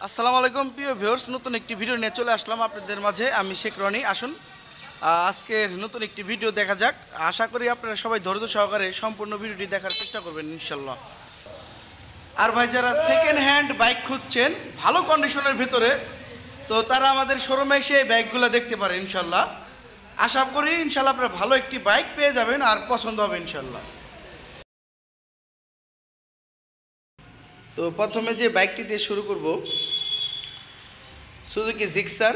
আসসালামু আলাইকুম প্রিয় ভিউয়ার্স, নতুন একটি ভিডিও নিয়ে চলে আসলাম আপনাদের মাঝে। আমি শেখ রনি। আসুন আজকের নতুন একটি ভিডিও দেখা যাক। আশা করি আপনারা সবাই ধৈর্য সহকারে সম্পূর্ণ ভিডিওটি দেখার চেষ্টা করবেন ইনশাল্লাহ। আর ভাই, যারা সেকেন্ড হ্যান্ড বাইক খুঁজছেন ভালো কন্ডিশনের ভিতরে, তো তারা আমাদের শোরুমে এসে এই বাইকগুলো দেখতে পারে ইনশাল্লাহ। আশা করি ইনশাল্লাহ আপনারা ভালো একটি বাইক পেয়ে যাবেন আর পছন্দ হবে ইনশাল্লাহ। তো প্রথমে যে বাইকটি দিয়ে শুরু করব, সুজুকি জিক্সার।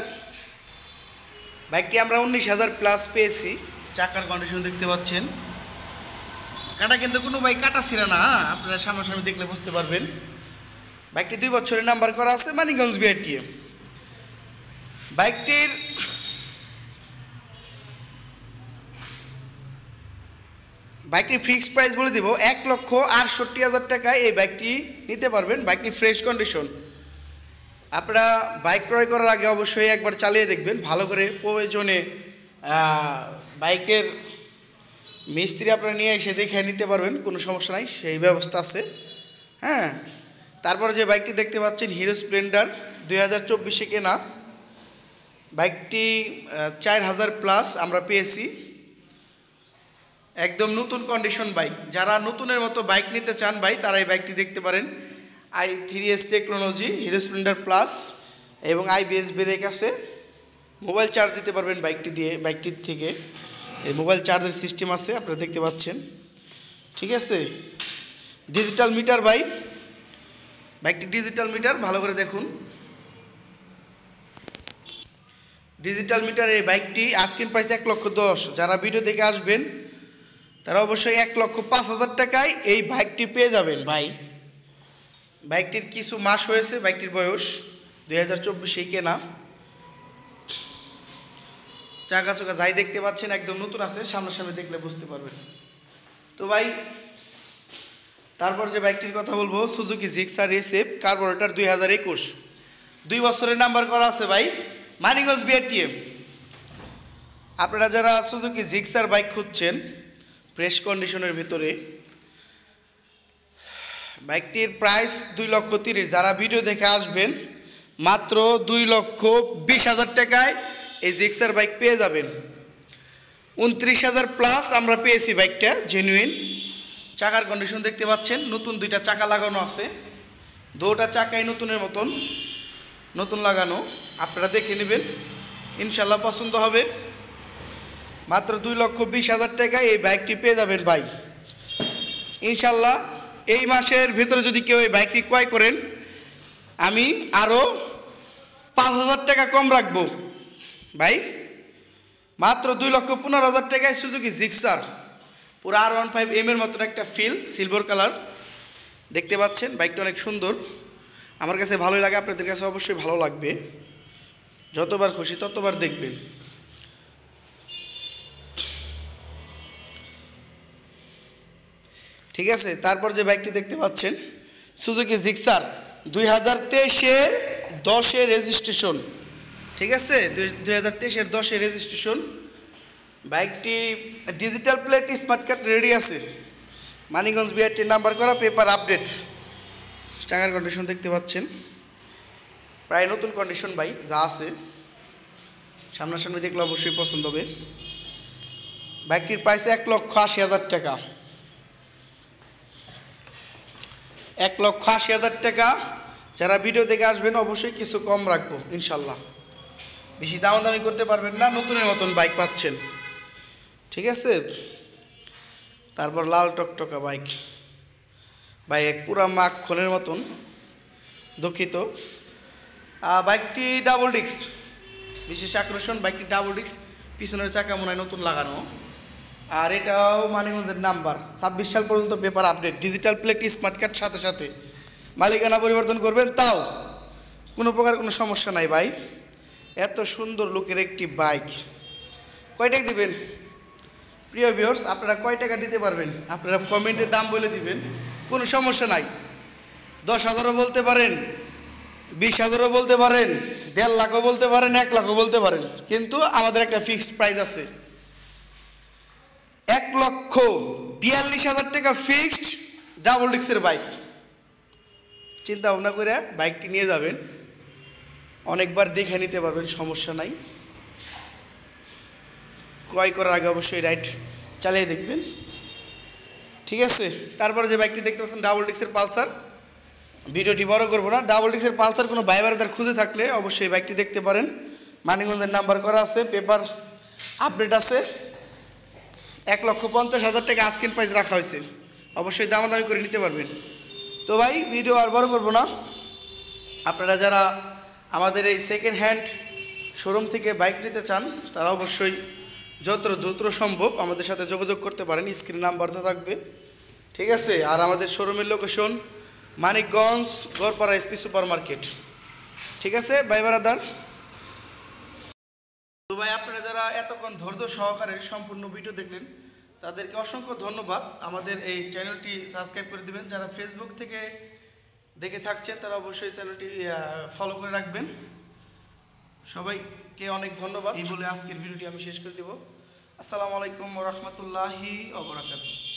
বাইকটি আমরা 19,000 প্লাস পেয়েছি। চাকার কন্ডিশন দেখতে পাচ্ছেন, কাটা কিন্তু কোনো বাইক কাটা ছিল না, আপনারা সামনাসামনি দেখলে বুঝতে পারবেন। বাইকটি 2 বছরের নাম্বার করা আছে, মানিকগঞ্জ বিআরটিএ। বাইকটির ফিক্সড প্রাইস বলে দিব 1,68,000 টাকায় এই বাইকটি নিতে পারবেন। বাইকটি ফ্রেশ কন্ডিশন। আপনারা বাইক ক্রয় করার আগে অবশ্যই একবার চালিয়ে দেখবেন ভালো করে। প্রয়োজনে বাইকের মিস্ত্রি আপনারা নিয়ে এসে দেখে নিতে পারবেন, কোনো সমস্যা নাই, সেই ব্যবস্থা আছে। হ্যাঁ, তারপরে যে বাইকটি দেখতে পাচ্ছেন হিরো স্প্লেন্ডার 2024-এ কেনা। বাইকটি 4,000 প্লাস আমরা পেয়েছি। একদম নতুন কন্ডিশন বাইক। যারা নতুনের মতো বাইক নিতে চান ভাই, তারা এই বাইকটি দেখতে পারেন। i3s technology hero Splendor plus এবং IBS ব্রেক আছে। মোবাইল চার্জ দিতে পারবেন বাইকটির থেকে। এই মোবাইল চার্জের সিস্টেম আছে, আপনারা দেখতে পাচ্ছেন। ঠিক আছে, ডিজিটাল মিটার বাইকটি ডিজিটাল মিটার, ভালো করে দেখুন। ডিজিটাল মিটার এই বাইকটি আস্কিং প্রাইস 1,10,000। যারা ভিডিও দেখে আসবেন তারা অবশ্যই 1,05,000 টাকায় এই বাইকটি পেয়ে যাবেন ভাই। বাইকটির কিছু মাস হয়েছে, বাইকটির বয়স 2024-এই কেনা। চাকা চোকা যাই দেখতে পাচ্ছেন একদম নতুন আছে, সামনাসামনি দেখলে বুঝতে পারবেন। তো ভাই, তারপর যে বাইকটির কথা বলবো, সুজুকি জিক্সার SF কার্বোরেটর 2021, 2 বছরের নাম্বার করা আছে ভাই, মানিকগঞ্জ বিআরটিএ। আপনারা যারা সুজুকি জিক্সার বাইক খুঁজছেন ফ্রেশ কন্ডিশনের ভিতরে, বাইকটির প্রাইস 2,30,000। যারা ভিডিও দেখে আসবেন মাত্র 2,20,000 টাকায় এই জিক্সার বাইক পেয়ে যাবেন। 29,000 প্লাস আমরা পেয়েছি বাইকটা জেনুইন। চাকার কন্ডিশন দেখতে পাচ্ছেন, নতুন 2টা চাকা লাগানো আছে। 2টা চাকাই নতুনের মতন নতুন লাগানো, আপনারা দেখে নেবেন ইনশাল্লাহ পছন্দ হবে। মাত্র 2,20,000 টাকায় এই বাইকটি পেয়ে যাবেন ভাই ইনশাল্লাহ। এই মাসের ভিতরে যদি কেউ এই বাইকটি ক্রয় করেন, আমি আরও 5,000 টাকা কম রাখবো ভাই। মাত্র 2,15,000 টাকায় সুজুকি জিক্সার, পুরো R15M এর মতন একটা ফিল, সিলভার কালার দেখতে পাচ্ছেন। বাইকটা অনেক সুন্দর, আমার কাছে ভালোই লাগে, আপনাদের কাছে অবশ্যই ভালো লাগবে। যতবার খুশি ততবার দেখবেন। ঠিক আছে, তারপর যে বাইকটি দেখতে পাচ্ছেন সুজুকি জিক্সার 2023-এর 10-এ রেজিস্ট্রেশন। ঠিক আছে, 2023-এর 10-এ রেজিস্ট্রেশন। বাইকটি digital plate, smart card ready আছে। মানিকগঞ্জ বিআরটি নাম্বার করা, পেপার আপডেট। চাকার কন্ডিশন দেখতে পাচ্ছেন, প্রায় নতুন কন্ডিশন ভাই যা আছে। সামনাসামনি দেখলে অবশ্যই পছন্দ হবে। বাইকটির প্রাইস 1,80,000 টাকা। 1,80,000 টাকা। যারা ভিডিও দেখে আসবেন অবশ্যই কিছু কম রাখবো ইনশাল্লাহ। বেশি দামাদামি করতে পারবেন না, নতুনের মতন বাইক পাচ্ছেন। ঠিক আছে, তারপর লাল টকটকা বাইক ভাই, এক পুরা মাখনের মতন, দুঃখিত। বাইকটি ডাবল ডিস্ক, বিশেষ আকর্ষণ বাইকটি ডাবল ডিস্ক, পিছনের চাকা মনে হয় নতুন লাগানো। আর এটাও মানিকগঞ্জের নাম্বার, 26 সাল পর্যন্ত paper update, digital plate, smart card সাথে সাথে। মালিকানা পরিবর্তন করবেন তাও কোনো প্রকার কোনো সমস্যা নাই ভাই। এত সুন্দর লুকের একটি বাইক কয় টাকা দিবেন প্রিয় ভিউয়ার্স? আপনারা কয় টাকা দিতে পারবেন? আপনারা কমেন্টে দাম বলে দিবেন, কোনো সমস্যা নাই। 10,000ও বলতে পারেন, 20,000ও বলতে পারেন, 1.5 লাখও বলতে পারেন, 1 লাখও বলতে পারেন, কিন্তু আমাদের একটা ফিক্সড প্রাইস আছে। 1,42,000 টাকা ফিক্সড ডাবল ডিস্কের বাইক। চিন্তা ভাবনা করে বাইকটি নিয়ে যাবেন অনেকবার দেখে নিতে পারবেন, সমস্যা নাই। ক্রয় করার আগে অবশ্যই রাইড চালিয়ে দেখবেন, ঠিক আছে। তারপরে যে বাইকটি দেখতে পাচ্ছেন ডাবল ডিক্সের পালসার, ভিডিওটি বড় করবো না। ডাবল ডিক্সের পালসার কোনো ভাই ব্রাদার খুঁজে থাকলে অবশ্যই বাইকটি দেখতে পারেন। মানিকগঞ্জের নাম্বার করা আছে, পেপার আপডেট আছে। 1,50,000 টাকা আস্কিং প্রাইস রাখা হয়েছে, অবশ্যই দামাদামি করে নিতে পারবেন। তো ভাই ভিডিও আর বড় করবো না। আপনারা যারা আমাদের এই সেকেন্ড হ্যান্ড শোরুম থেকে বাইক নিতে চান তারা অবশ্যই যত দ্রুত সম্ভব আমাদের সাথে যোগাযোগ করতে পারেন, স্ক্রিন নাম্বার তো থাকবে, ঠিক আছে। আর আমাদের শোরুমের location Manikganj Garpara SP super market, ঠিক আছে ভাই ব্রাদার। তো ভাই আপনারা যারা এতক্ষণ ধৈর্য সহকারে সম্পূর্ণ ভিডিও দেখলেন তাদেরকে অসংখ্য ধন্যবাদ। আমাদের এই চ্যানেলটি সাবস্ক্রাইব করে দিবেন। যারা ফেসবুক থেকে দেখে থাকছেন তারা অবশ্যই চ্যানেলটি ফলো করে রাখবেন। সবাইকে অনেক ধন্যবাদ। এই বলে আজকের ভিডিওটি আমি শেষ করে দেব। আসসালামু আলাইকুম ওয়া রাহমাতুল্লাহি ওয়া বারাকাতুহু।